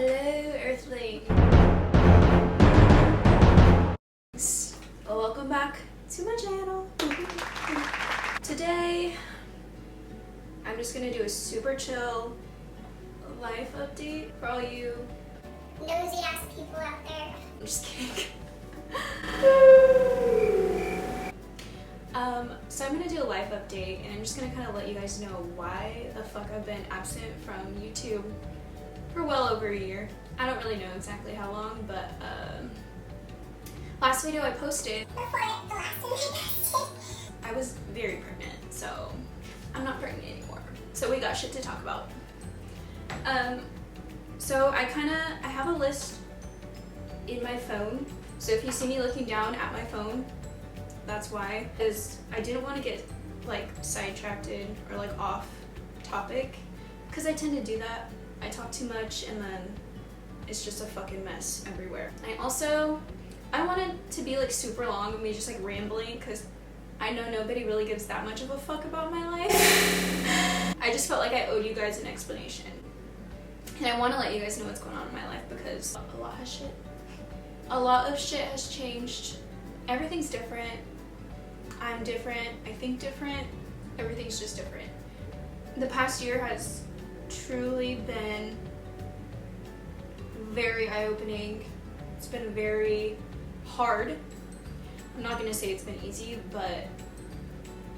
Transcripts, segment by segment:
Hello, Earthlings. Welcome back to my channel. Today, I'm just gonna do a super chill life update for all you nosy ass people out there. I'm just kidding. So I'm gonna do a life update, and I'm just gonna kind of let you guys know why the fuck I've been absent from YouTube for well over a year. I don't really know exactly how long, but last video I posted, Before the last one I posted. I was very pregnant, so I'm not pregnant anymore. So we got shit to talk about. So I have a list in my phone. So if you see me looking down at my phone, that's why. Because I didn't want to get like sidetracked or like off topic. Because I tend to do that. I talk too much and then it's just a fucking mess everywhere. I wanted to be like super long and me just like rambling because I know nobody really gives that much of a fuck about my life. I just felt like I owed you guys an explanation. And I want to let you guys know what's going on in my life because a lot of shit has changed. Everything's different. I'm different. I think different. Everything's just different. The past year has truly been very eye-opening. It's been very hard. I'm not gonna say it's been easy, but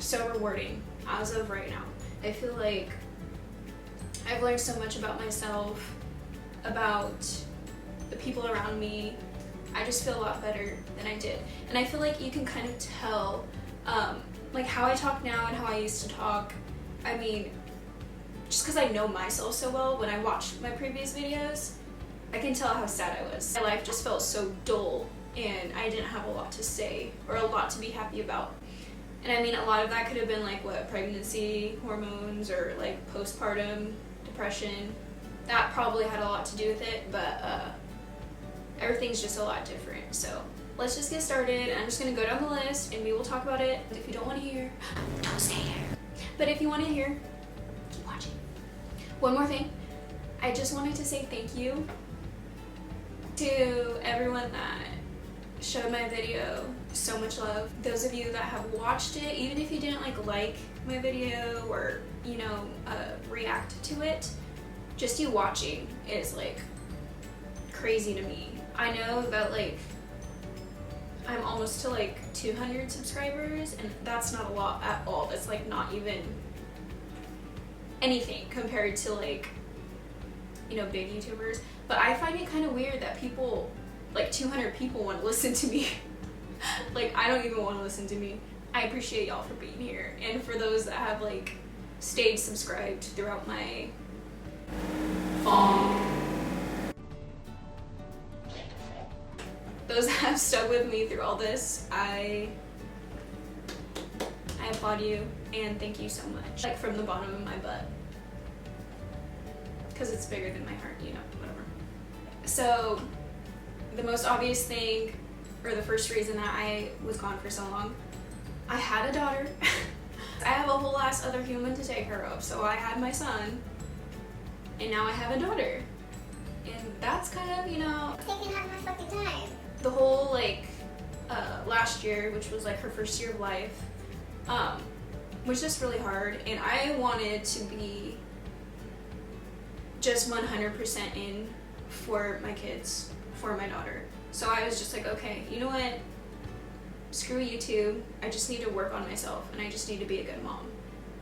so rewarding as of right now. I feel like I've learned so much about myself, about the people around me. I just feel a lot better than I did. And I feel like you can kind of tell like how I talk now and how I used to talk. I mean, just because I know myself so well, when I watched my previous videos, I can tell how sad I was. My life just felt so dull and I didn't have a lot to say or a lot to be happy about. And I mean, a lot of that could have been like pregnancy hormones or like postpartum depression. That probably had a lot to do with it, but everything's just a lot different. So let's just get started. I'm just gonna go down the list and we will talk about it. If you don't want to hear, don't stay here. But if you want to hear, keep watching. One more thing, I just wanted to say thank you to everyone that showed my video so much love. Those of you that have watched it, even if you didn't like my video or react to it, just you watching is like crazy to me. I know that like I'm almost to like 200 subscribers and that's not a lot at all. That's like not even anything compared to like big YouTubers. But I find it kind of weird that people, like 200 people, want to listen to me. Like I don't even want to listen to me. I appreciate y'all for being here and for those that have like stayed subscribed throughout my those that have stuck with me through all this, I applaud you and thank you so much. Like from the bottom of my butt. Because it's bigger than my heart, whatever. So the most obvious thing, or the first reason that I was gone for so long, I had a daughter. I have a whole ass other human to take care of. So I had my son and now I have a daughter. And that's kind of, taking half my fucking time. The whole last year, which was like her first year of life, was just really hard. And I wanted to be just 100% in for my kids, for my daughter. So I was just like, okay, you know what? Screw YouTube. I just need to work on myself and I just need to be a good mom.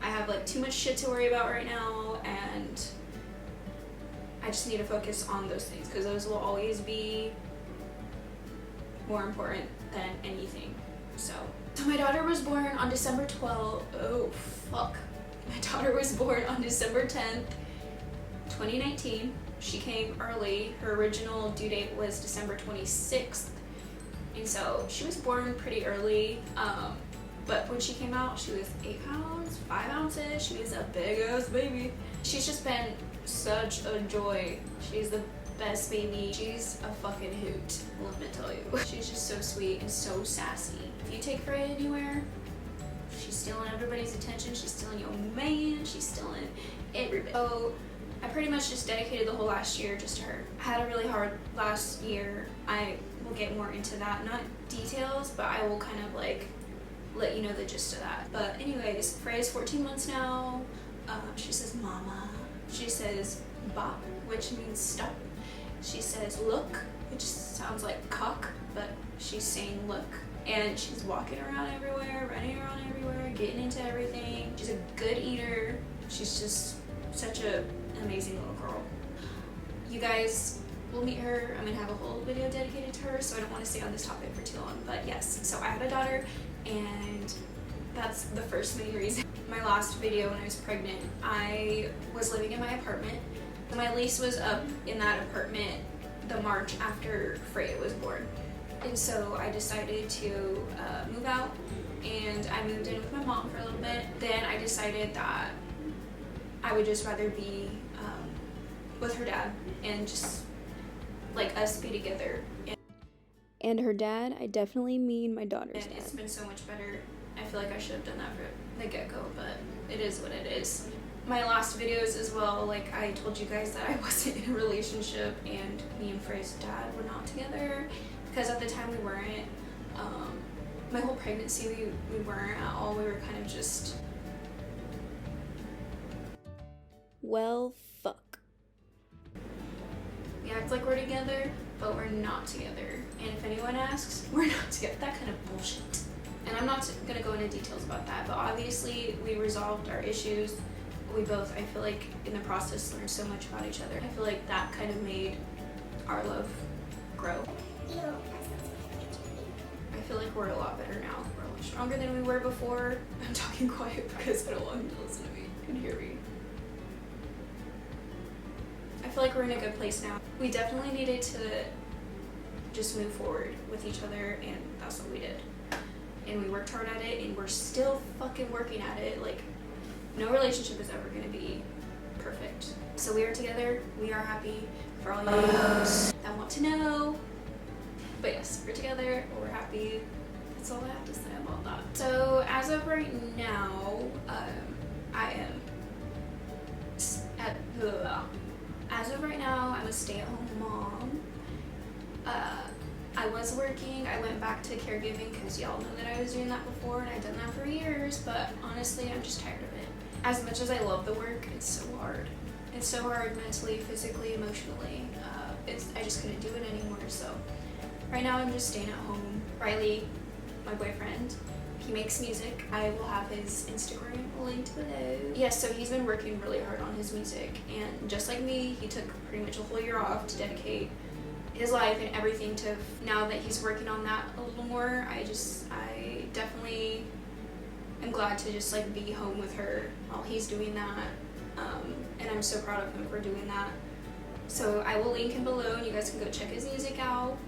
I have like too much shit to worry about right now and I just need to focus on those things because those will always be more important than anything. So my daughter was born on December 12th. Oh, fuck. My daughter was born on December 10th, 2019. She came early. Her original due date was December 26th. And so she was born pretty early. But when she came out, she was 8 pounds, 5 ounces. She was a big ass baby. She's just been such a joy. She's the best baby. She's a fucking hoot, let me tell you. She's just so sweet and so sassy. If you take her anywhere, she's stealing everybody's attention. She's stealing your man. She's stealing everybody. So I pretty much just dedicated the whole last year just to her. I had a really hard last year. I will get more into that, not details, but I will kind of like let you know the gist of that. But anyways, Freya's 14 months now. She says mama. She says bop, which means stop. She says look, which sounds like cock, but she's saying look. And she's walking around everywhere, running around everywhere, getting into everything. She's a good eater. She's just such an amazing little girl. You guys will meet her. I'm gonna have a whole video dedicated to her, so I don't want to stay on this topic for too long. But yes, so I had a daughter, and that's the first main reason. My last video when I was pregnant, I was living in my apartment. My lease was up in that apartment the March after Freya was born. And so I decided to move out, and I moved in with my mom for a little bit. Then I decided that I would just rather be with her dad and just like us be together. And her dad, I definitely mean my daughter's And dad. it's been so much better. I feel like I should have done that from the get-go, but it is what it is. My last videos as well, like I told you guys that I wasn't in a relationship, and me and Freya's dad were not together because at the time we weren't. My whole pregnancy we weren't at all. We were kind of just... Well, fuck. We act like we're together, but we're not together. And if anyone asks, we're not together. That kind of bullshit. And I'm not gonna go into details about that, but obviously we resolved our issues. We both, I feel like, in the process learned so much about each other. I feel like that kind of made our love grow. Ew. I feel like we're a lot better now. We're a lot stronger than we were before. I'm talking quiet because I don't want him to listen to me and hear me. I feel like we're in a good place now. We definitely needed to just move forward with each other, and that's what we did. And we worked hard at it, and we're still fucking working at it. Like, no relationship is ever gonna be perfect. So we are together, we are happy. For all you that want to know. But yes, we're together, we're happy. That's all I have to say about that. So as of right now, I am as of right now, I'm a stay-at-home mom. I was working. I went back to caregiving because y'all know that I was doing that before, and I've done that for years, but honestly, I'm just tired of it. As much as I love the work, it's so hard. It's so hard mentally, physically, emotionally. I just couldn't do it anymore, so right now I'm just staying at home. Riley, my boyfriend, he makes music. I will have his Instagram linked below. Yes, so he's been working really hard on his music, and just like me, he took pretty much a whole year off to dedicate his life and everything to. Now that he's working on that a little more, I definitely am glad to just like be home with her while he's doing that, and I'm so proud of him for doing that. So I will link him below, and you guys can go check his music out.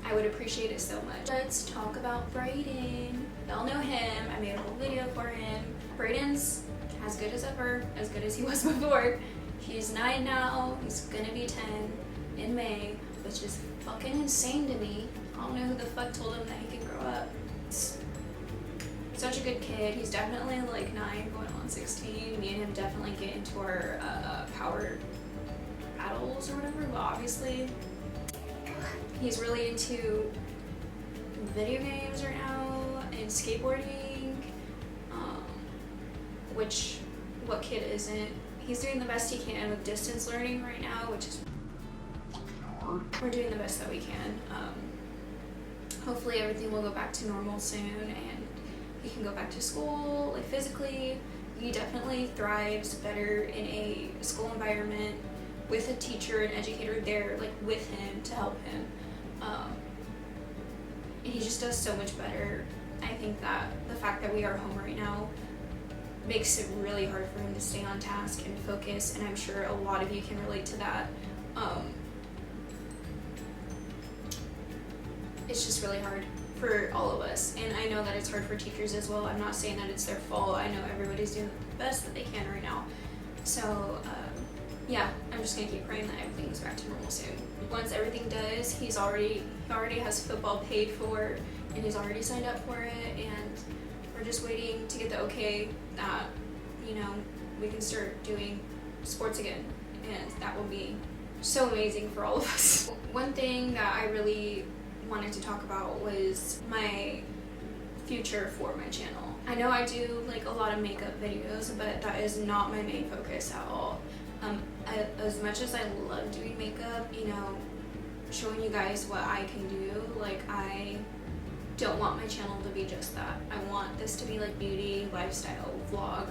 I would appreciate it so much. Let's talk about Brayden. Y'all know him. I made a whole video for him. Brayden's as good as ever, as good as he was before. He's 9 now. He's gonna be 10 in May, which is fucking insane to me. I don't know who the fuck told him that he could grow up. Such a good kid. He's definitely like 9 going on 16. Me and him definitely get into our power battles or whatever, but obviously he's really into video games right now and skateboarding, which what kid isn't? He's doing the best he can with distance learning right now, which is hard. We're doing the best that we can. Hopefully everything will go back to normal soon, and he can go back to school, like physically. He definitely thrives better in a school environment with a teacher and educator there, like with him to help him. And he just does so much better. I think that the fact that we are home right now makes it really hard for him to stay on task and focus, and I'm sure a lot of you can relate to that. It's just really hard for all of us, and I know that it's hard for teachers as well. I'm not saying that it's their fault. I know everybody's doing the best that they can right now. So yeah, I'm just gonna keep praying that everything goes back to normal soon. Once everything does, he already has football paid for, and he's already signed up for it, and we're just waiting to get the okay that, you know, we can start doing sports again, and that will be so amazing for all of us. One thing that I really wanted to talk about was my future for my channel. I know I do like a lot of makeup videos, but that is not my main focus at all. As much as I love doing makeup, you know, showing you guys what I can do, like I don't want my channel to be just that. I want this to be like beauty, lifestyle, vlog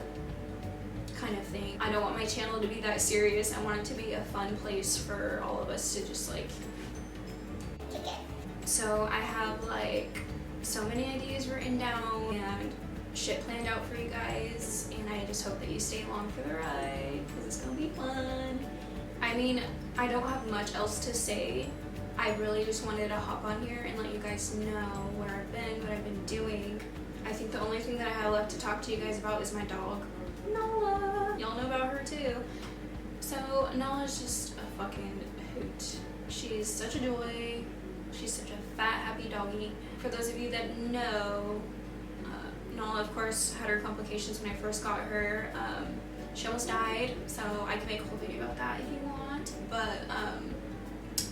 kind of thing. I don't want my channel to be that serious. I want it to be a fun place for all of us to just like kick it. So I have like so many ideas written down and shit planned out for you guys, and I just hope that you stay along for the ride because it's gonna be fun. I mean, I don't have much else to say. I really just wanted to hop on here and let you guys know where I've been, what I've been doing. I think the only thing that I have left to talk to you guys about is my dog, Nala. Y'all know about her too. So Nala's just a fucking hoot. She's such a joy. She's such a fat, happy doggy. For those of you that know, Nala, of course, had her complications when I first got her. She almost died, so I can make a whole video about that if you want. But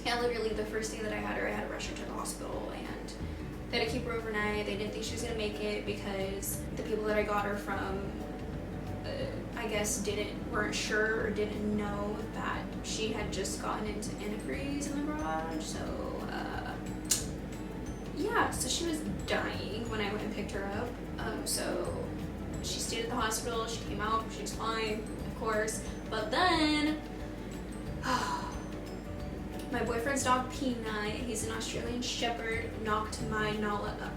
yeah, literally the first day that I had to rush her to the hospital, and they had to keep her overnight. They didn't think she was gonna make it because the people that I got her from, I guess, weren't sure or didn't know that she had just gotten into antifreeze in the garage. So yeah, so she was dying when I went and picked her up. So she stayed at the hospital, she came out, she was fine, of course. But then, my boyfriend's dog Peanut, he's an Australian Shepherd, knocked my Nala up.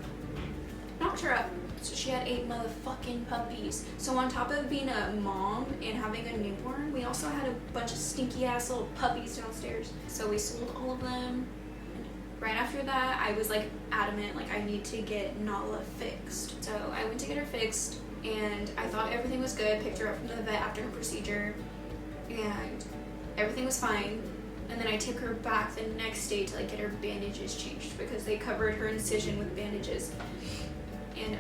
Knocked her up. So she had 8 motherfucking puppies. So on top of being a mom and having a newborn, we also had a bunch of stinky ass little puppies downstairs. So we sold all of them. Right after that, I was like adamant, like I need to get Nala fixed. So I went to get her fixed, and I thought everything was good. Picked her up from the vet after her procedure, and everything was fine. And then I took her back the next day to like get her bandages changed because they covered her incision with bandages. And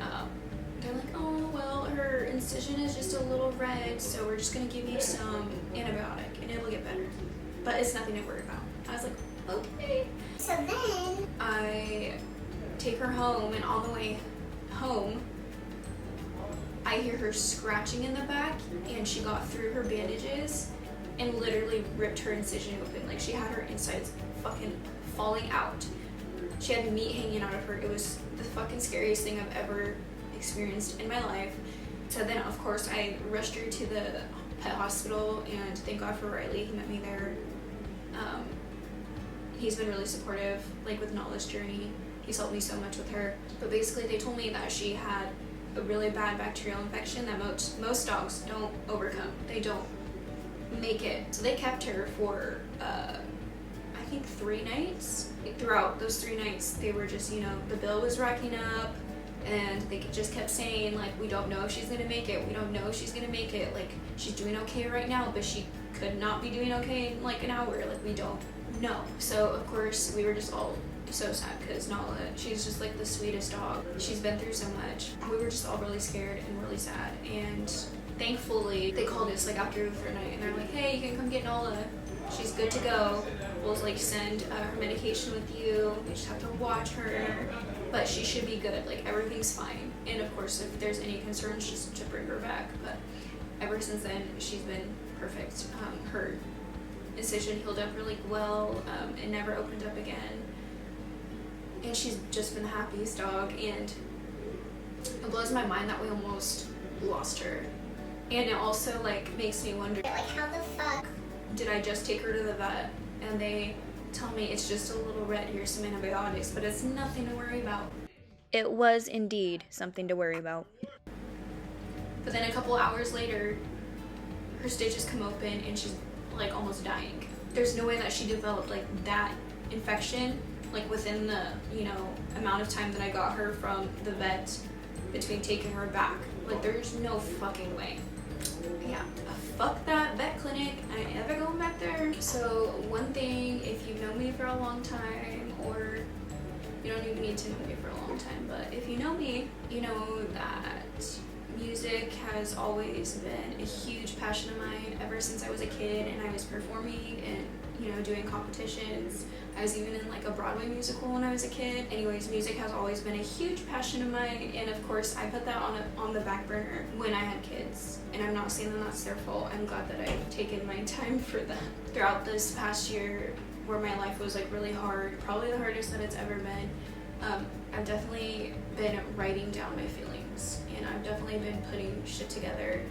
they're like, oh well, her incision is just a little red, so we're just gonna give you some antibiotic and it'll get better. But it's nothing to worry about. I was like, okay. So then I take her home, and on the way home, I hear her scratching in the back, and she got through her bandages and literally ripped her incision open. Like she had her insides fucking falling out. She had meat hanging out of her. It was the fucking scariest thing I've ever experienced in my life. So then, of course, I rushed her to the pet hospital, and thank God for Riley. He met me there. He's been really supportive, like with Nala's journey. He's helped me so much with her. But basically, they told me that she had a really bad bacterial infection that most dogs don't overcome. They don't make it. So they kept her for I think 3 nights. Throughout those 3 nights, they were just, you know, the bill was racking up, and they just kept saying, like, we don't know if she's gonna make it, we don't know if she's gonna make it, like, she's doing okay right now, but she could not be doing okay in like an hour, like, we don't know. So of course we were just all so sad because Nala, she's just like the sweetest dog. She's been through so much. We were just all really scared and really sad, and thankfully they called us like after the 3rd night, and they're like, hey, you can come get Nala, she's good to go. We'll like send her medication with you, we just have to watch her, but she should be good, like everything's fine. And of course if there's any concerns, just to bring her back. But ever since then she's been perfect. Her incision healed up really well. It never opened up again, and she's just been the happiest dog. And it blows my mind that we almost lost her, and it also like makes me wonder, like, how the fuck did I just take her to the vet and they tell me it's just a little red, here's some antibiotics, but it's nothing to worry about. It was indeed something to worry about. But then a couple hours later, her stitches come open and she's like almost dying. There's no way that she developed like that infection like within the, you know, amount of time that I got her from the vet between taking her back. Like there's no fucking way. Yeah, fuck that vet clinic. I ain't ever going back there. So one thing, if you've known me for a long time, or you don't even need to know me for a long time, but if you know me, you know that Music has always been a huge passion of mine ever since I was a kid, and I was performing and, you know, doing competitions. I was even in like a Broadway musical when I was a kid. Anyways, music has always been a huge passion of mine, and of course I put that on the back burner when I had kids. And I'm not saying that that's their fault. I'm glad that I've taken my time for that. Throughout this past year where my life was like really hard, probably the hardest that it's ever been, I've definitely been writing down my feelings, and I've definitely been putting shit together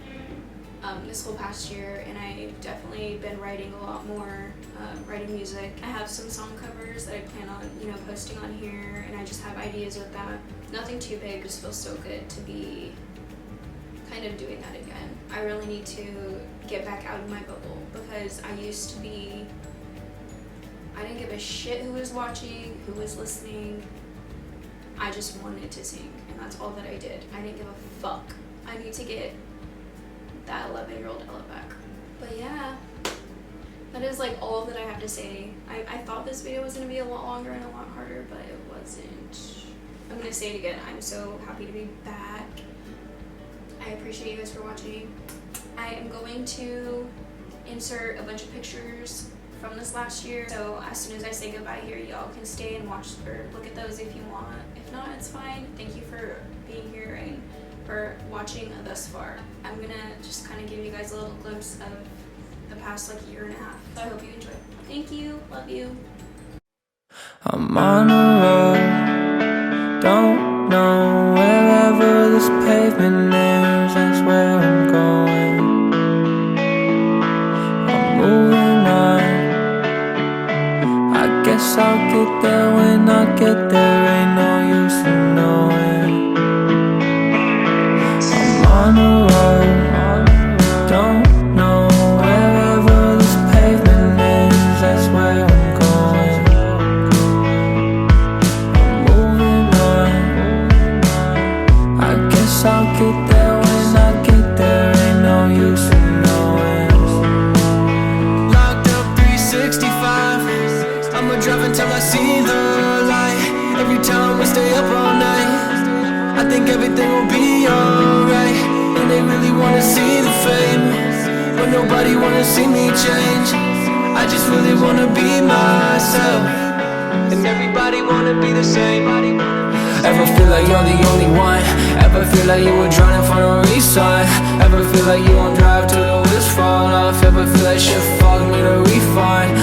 this whole past year, and I've definitely been writing a lot more, writing music. I have some song covers that I plan on, you know, posting on here, and I just have ideas with that. Nothing too big, just feels so good to be kind of doing that again. I really need to get back out of my bubble, because I used to be, I didn't give a shit who was watching, who was listening. I just wanted to sing, and that's all that I did. I didn't give a fuck. I need to get that 11-year-old Ella back. But yeah, that is like all that I have to say. I thought this video was gonna be a lot longer and a lot harder, but it wasn't. I'm gonna say it again. I'm so happy to be back. I appreciate you guys for watching. I am going to insert a bunch of pictures from this last year, so as soon as I say goodbye here, y'all can stay and watch or look at those if you want. If not, it's fine. Thank you for being here and for watching thus far. I'm gonna just kind of give you guys a little glimpse of the past like year and a half. So I hope you enjoy. Thank you. Love you. I'm on a road, don't know wherever this pavement is, that's where I'm going. I'm moving on, I guess I'll get there when I get there, ain't no use in knowing. I'm on a road, don't know wherever this pavement is, that's where I'm going. I'm moving on, I guess I'll get there when I get there, ain't no use in knowing. Locked up 365, I'ma drive until I see the light. Every time we stay up all night, I think everything will be alright. And they really wanna see the fame, but nobody wanna see me change. I just really wanna be myself, and everybody wanna be the same. Ever feel like you're the only one? Ever feel like you were drowning for no reason? Ever feel like you won't drive till the wheels fall off? Ever feel like shit fucked me to refund?